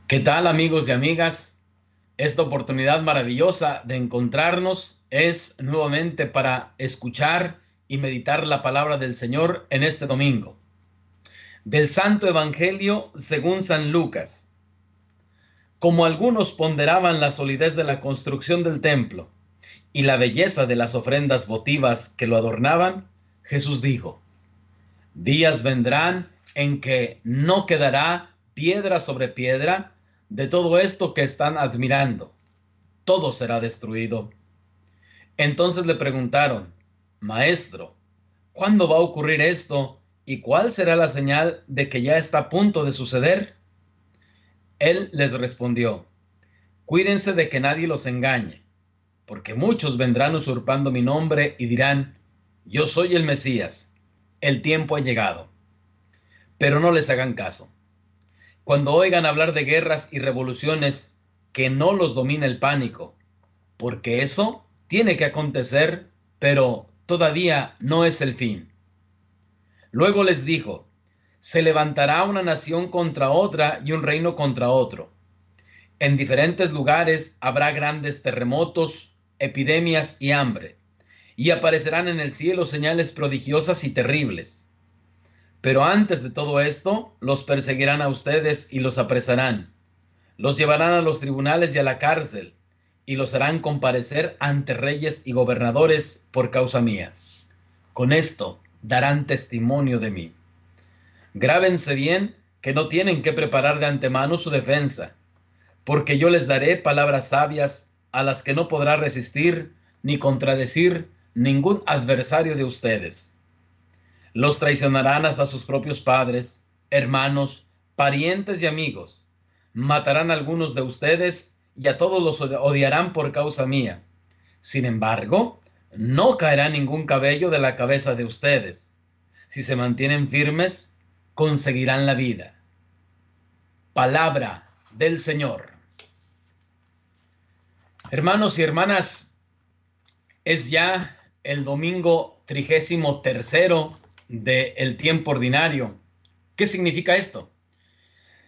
¿Qué tal, amigos y amigas? Esta oportunidad maravillosa de encontrarnos es nuevamente para escuchar y meditar la palabra del Señor en este domingo. Del Santo Evangelio según San Lucas. Como algunos ponderaban la solidez de la construcción del templo y la belleza de las ofrendas votivas que lo adornaban, Jesús dijo: días vendrán en que no quedará piedra sobre piedra de todo esto que están admirando. Todo será destruido. Entonces le preguntaron: Maestro, ¿cuándo va a ocurrir esto? ¿Y cuál será la señal de que ya está a punto de suceder? Él les respondió: Cuídense de que nadie los engañe, porque muchos vendrán usurpando mi nombre y dirán: Yo soy el Mesías, el tiempo ha llegado. Pero no les hagan caso. Cuando oigan hablar de guerras y revoluciones, que no los domine el pánico, porque eso tiene que acontecer, pero todavía no es el fin. Luego les dijo: se levantará una nación contra otra y un reino contra otro. En diferentes lugares habrá grandes terremotos, epidemias y hambre, y aparecerán en el cielo señales prodigiosas y terribles. Pero antes de todo esto, los perseguirán a ustedes y los apresarán. Los llevarán a los tribunales y a la cárcel, y los harán comparecer ante reyes y gobernadores por causa mía. Con esto darán testimonio de mí. Grábense bien que no tienen que preparar de antemano su defensa, porque yo les daré palabras sabias a las que no podrá resistir ni contradecir ningún adversario de ustedes. Los traicionarán hasta sus propios padres, hermanos, parientes y amigos. Matarán a algunos de ustedes y a todos los odiarán por causa mía. Sin embargo, no caerá ningún cabello de la cabeza de ustedes. Si se mantienen firmes, conseguirán la vida. Palabra del Señor. Hermanos y hermanas, es ya el domingo 33º del tiempo ordinario. ¿Qué significa esto?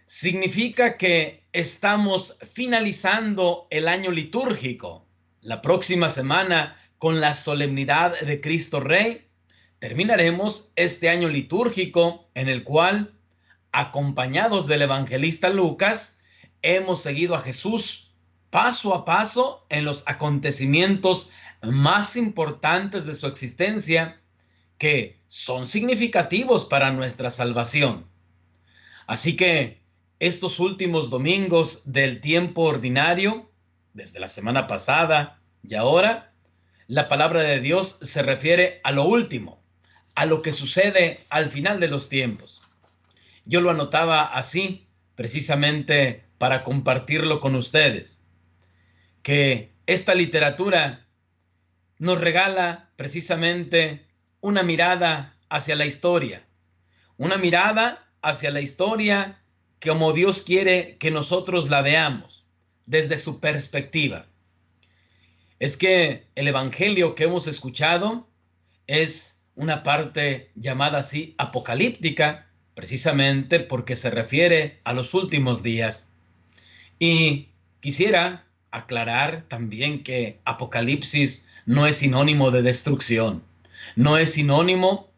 Significa que estamos finalizando el año litúrgico. La próxima semana, con la solemnidad de Cristo Rey, terminaremos este año litúrgico en el cual, acompañados del evangelista Lucas, hemos seguido a Jesús paso a paso en los acontecimientos más importantes de su existencia, que son significativos para nuestra salvación. Así que estos últimos domingos del tiempo ordinario, desde la semana pasada y ahora, la palabra de Dios se refiere a lo último, a lo que sucede al final de los tiempos. Yo lo anotaba así, precisamente para compartirlo con ustedes, que esta literatura nos regala precisamente una mirada hacia la historia, una mirada hacia la historia como Dios quiere que nosotros la veamos, desde su perspectiva. Es que el evangelio que hemos escuchado es una parte llamada así apocalíptica, precisamente porque se refiere a los últimos días. Y quisiera aclarar también que Apocalipsis no es sinónimo de destrucción, no es sinónimo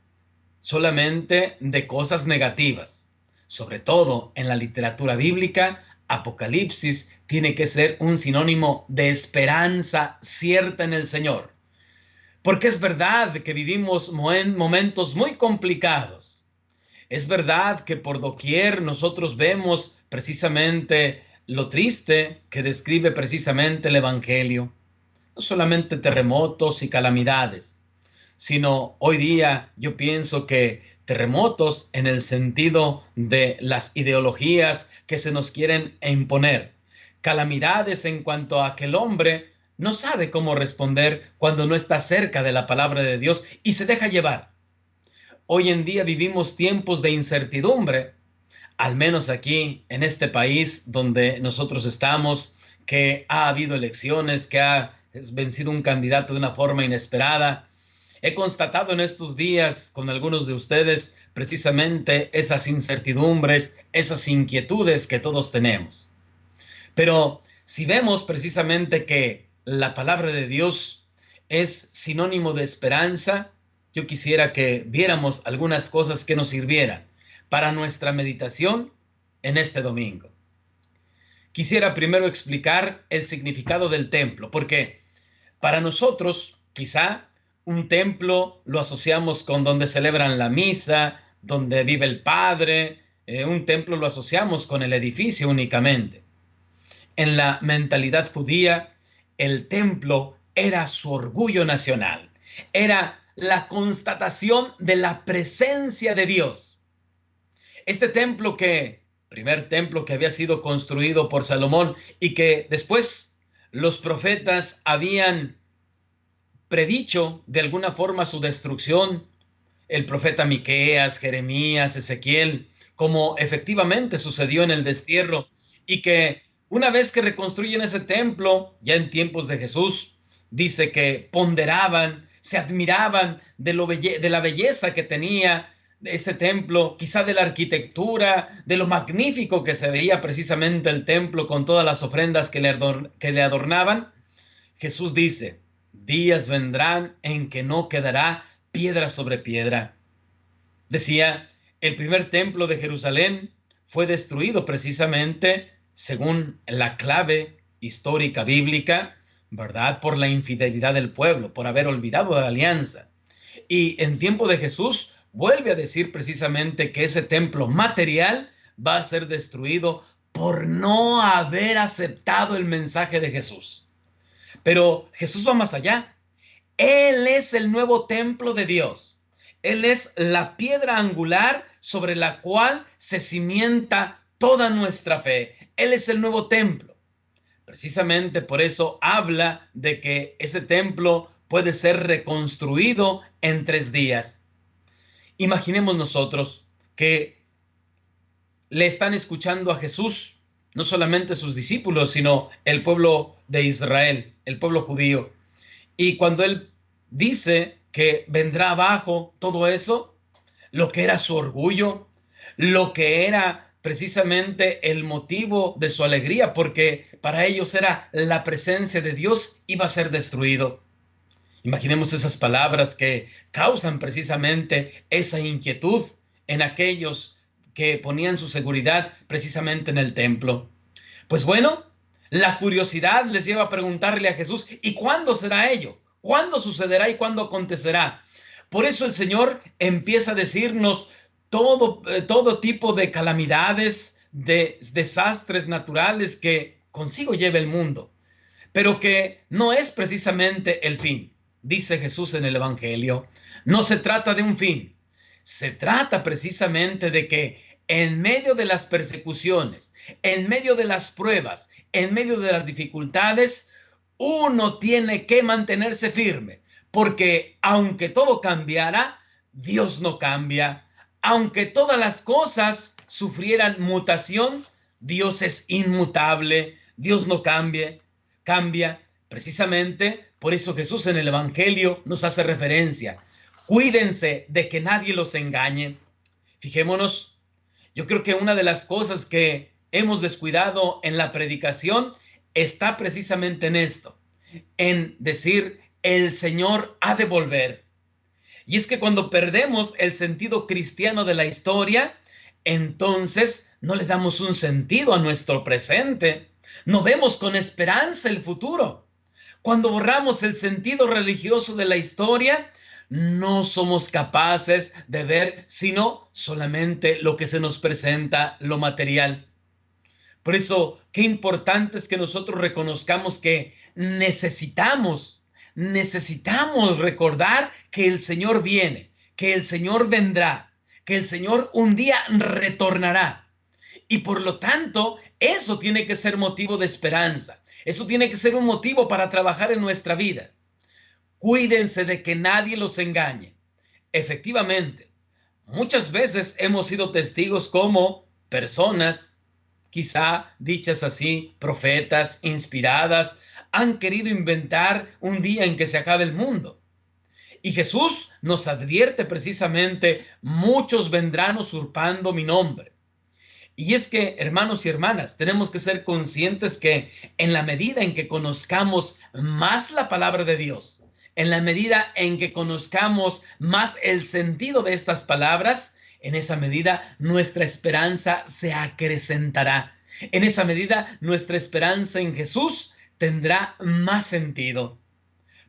solamente de cosas negativas. Sobre todo en la literatura bíblica, Apocalipsis tiene que ser un sinónimo de esperanza cierta en el Señor. Porque es verdad que vivimos momentos muy complicados. Es verdad que por doquier nosotros vemos precisamente lo triste que describe precisamente el Evangelio. No solamente terremotos y calamidades, sino hoy día yo pienso que terremotos en el sentido de las ideologías que se nos quieren imponer. Calamidades en cuanto a que el hombre no sabe cómo responder cuando no está cerca de la palabra de Dios y se deja llevar. Hoy en día vivimos tiempos de incertidumbre, al menos aquí en este país donde nosotros estamos, que ha habido elecciones, que ha vencido un candidato de una forma inesperada. He constatado en estos días con algunos de ustedes precisamente esas incertidumbres, esas inquietudes que todos tenemos. Pero si vemos precisamente que la palabra de Dios es sinónimo de esperanza, yo quisiera que viéramos algunas cosas que nos sirvieran para nuestra meditación en este domingo. Quisiera primero explicar el significado del templo, porque para nosotros, quizá, un templo lo asociamos con donde celebran la misa, donde vive el Padre. Un templo lo asociamos con el edificio únicamente. En la mentalidad judía, el templo era su orgullo nacional. Era la constatación de la presencia de Dios. Este templo primer templo que había sido construido por Salomón y que después los profetas habían predicho de alguna forma su destrucción, el profeta Miqueas, Jeremías, Ezequiel, como efectivamente sucedió en el destierro, y que una vez que reconstruyen ese templo, ya en tiempos de Jesús, dice que ponderaban, se admiraban de la belleza que tenía ese templo, quizá de la arquitectura, de lo magnífico que se veía precisamente el templo con todas las ofrendas que le adornaban. Jesús dice: días vendrán en que no quedará piedra sobre piedra. Decía, el primer templo de Jerusalén fue destruido precisamente, según la clave histórica bíblica, ¿verdad?, por la infidelidad del pueblo, por haber olvidado la alianza. Y en tiempo de Jesús vuelve a decir precisamente que ese templo material va a ser destruido por no haber aceptado el mensaje de Jesús. Pero Jesús va más allá. Él es el nuevo templo de Dios. Él es la piedra angular sobre la cual se cimienta toda nuestra fe. Él es el nuevo templo. Precisamente por eso habla de que ese templo puede ser reconstruido en 3 días. Imaginemos nosotros que le están escuchando a Jesús, no solamente sus discípulos, sino el pueblo de Israel, el pueblo judío. Y cuando él dice que vendrá abajo todo eso, lo que era su orgullo, lo que era precisamente el motivo de su alegría, porque para ellos era la presencia de Dios, iba a ser destruido. Imaginemos esas palabras que causan precisamente esa inquietud en aquellos que ponían su seguridad precisamente en el templo. Pues bueno, la curiosidad les lleva a preguntarle a Jesús: ¿y cuándo será ello? ¿Cuándo sucederá y cuándo acontecerá? Por eso el Señor empieza a decirnos todo tipo de calamidades, de desastres naturales que consigo lleva el mundo, pero que no es precisamente el fin. Dice Jesús en el Evangelio, no se trata de un fin, se trata precisamente de que en medio de las persecuciones, en medio de las pruebas, en medio de las dificultades, uno tiene que mantenerse firme, porque aunque todo cambiara, Dios no cambia. Aunque todas las cosas sufrieran mutación, Dios es inmutable, Dios no cambia. Precisamente por eso Jesús en el Evangelio nos hace referencia: cuídense de que nadie los engañe. Fijémonos, yo creo que una de las cosas que hemos descuidado en la predicación está precisamente en esto, en decir: el Señor ha de volver. Y es que cuando perdemos el sentido cristiano de la historia, entonces no le damos un sentido a nuestro presente, no vemos con esperanza el futuro. Cuando borramos el sentido religioso de la historia, no somos capaces de ver sino solamente lo que se nos presenta, lo material. Por eso, qué importante es que nosotros reconozcamos que necesitamos recordar que el Señor viene, que el Señor vendrá, que el Señor un día retornará. Y por lo tanto, eso tiene que ser motivo de esperanza. Eso tiene que ser un motivo para trabajar en nuestra vida. Cuídense de que nadie los engañe. Efectivamente, muchas veces hemos sido testigos como personas, quizá dichas así, profetas, inspiradas, han querido inventar un día en que se acabe el mundo. Y Jesús nos advierte precisamente: muchos vendrán usurpando mi nombre. Y es que, hermanos y hermanas, tenemos que ser conscientes que en la medida en que conozcamos más la palabra de Dios, en la medida en que conozcamos más el sentido de estas palabras, en esa medida nuestra esperanza se acrecentará. En esa medida nuestra esperanza en Jesús tendrá más sentido.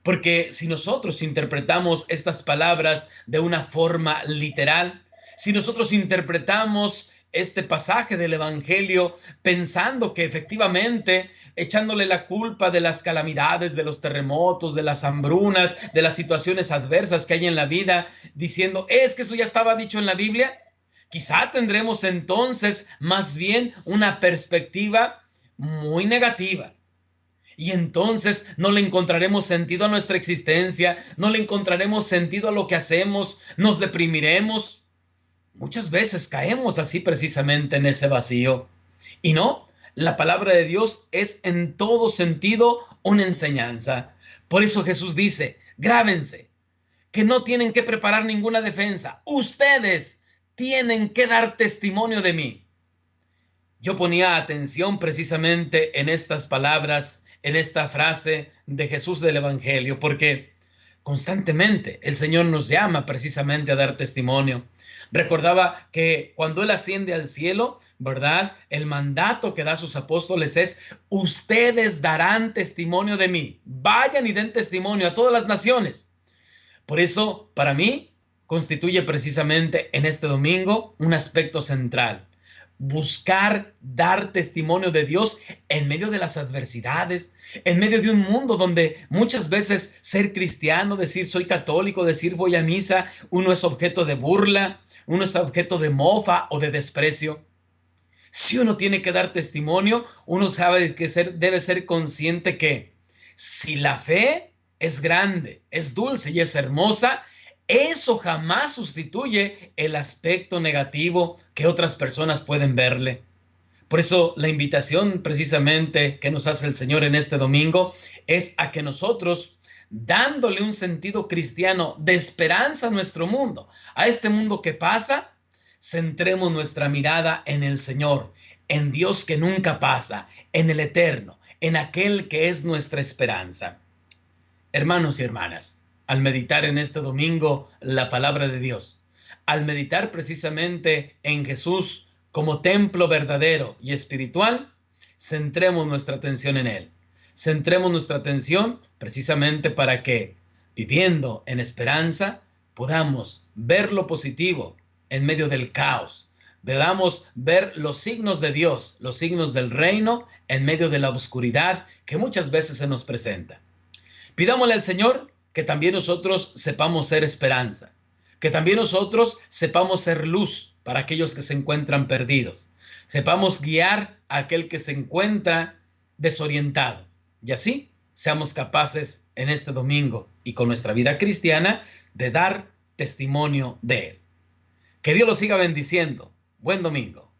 Porque si nosotros interpretamos estas palabras de una forma literal, si nosotros interpretamos este pasaje del Evangelio pensando que efectivamente echándole la culpa de las calamidades, de los terremotos, de las hambrunas, de las situaciones adversas que hay en la vida, diciendo, es que eso ya estaba dicho en la Biblia, quizá tendremos entonces más bien una perspectiva muy negativa. Y entonces no le encontraremos sentido a nuestra existencia, no le encontraremos sentido a lo que hacemos, nos deprimiremos. Muchas veces caemos así precisamente en ese vacío. Y no, la palabra de Dios es en todo sentido una enseñanza. Por eso Jesús dice, grábense, que no tienen que preparar ninguna defensa. Ustedes tienen que dar testimonio de mí. Yo ponía atención precisamente en estas palabras, en esta frase de Jesús del Evangelio, porque constantemente el Señor nos llama precisamente a dar testimonio. Recordaba que cuando Él asciende al cielo, ¿verdad? El mandato que da a sus apóstoles es, ustedes darán testimonio de mí. Vayan y den testimonio a todas las naciones. Por eso, para mí, constituye precisamente en este domingo un aspecto central. Buscar dar testimonio de Dios en medio de las adversidades, en medio de un mundo donde muchas veces ser cristiano, decir soy católico, decir voy a misa, uno es objeto de burla, uno es objeto de mofa o de desprecio. Si uno tiene que dar testimonio, uno sabe que debe ser consciente que si la fe es grande, es dulce y es hermosa, eso jamás sustituye el aspecto negativo que otras personas pueden verle. Por eso la invitación precisamente que nos hace el Señor en este domingo es a que nosotros, dándole un sentido cristiano de esperanza a nuestro mundo, a este mundo que pasa, centremos nuestra mirada en el Señor, en Dios que nunca pasa, en el eterno, en aquel que es nuestra esperanza. Hermanos y hermanas, al meditar en este domingo la palabra de Dios, al meditar precisamente en Jesús como templo verdadero y espiritual, centremos nuestra atención en Él. Centremos nuestra atención precisamente para que, viviendo en esperanza, podamos ver lo positivo en medio del caos. Podamos ver los signos de Dios, los signos del reino en medio de la oscuridad que muchas veces se nos presenta. Pidámosle al Señor que también nosotros sepamos ser esperanza, que también nosotros sepamos ser luz para aquellos que se encuentran perdidos, sepamos guiar a aquel que se encuentra desorientado y así seamos capaces en este domingo y con nuestra vida cristiana de dar testimonio de Él. Que Dios los siga bendiciendo. Buen domingo.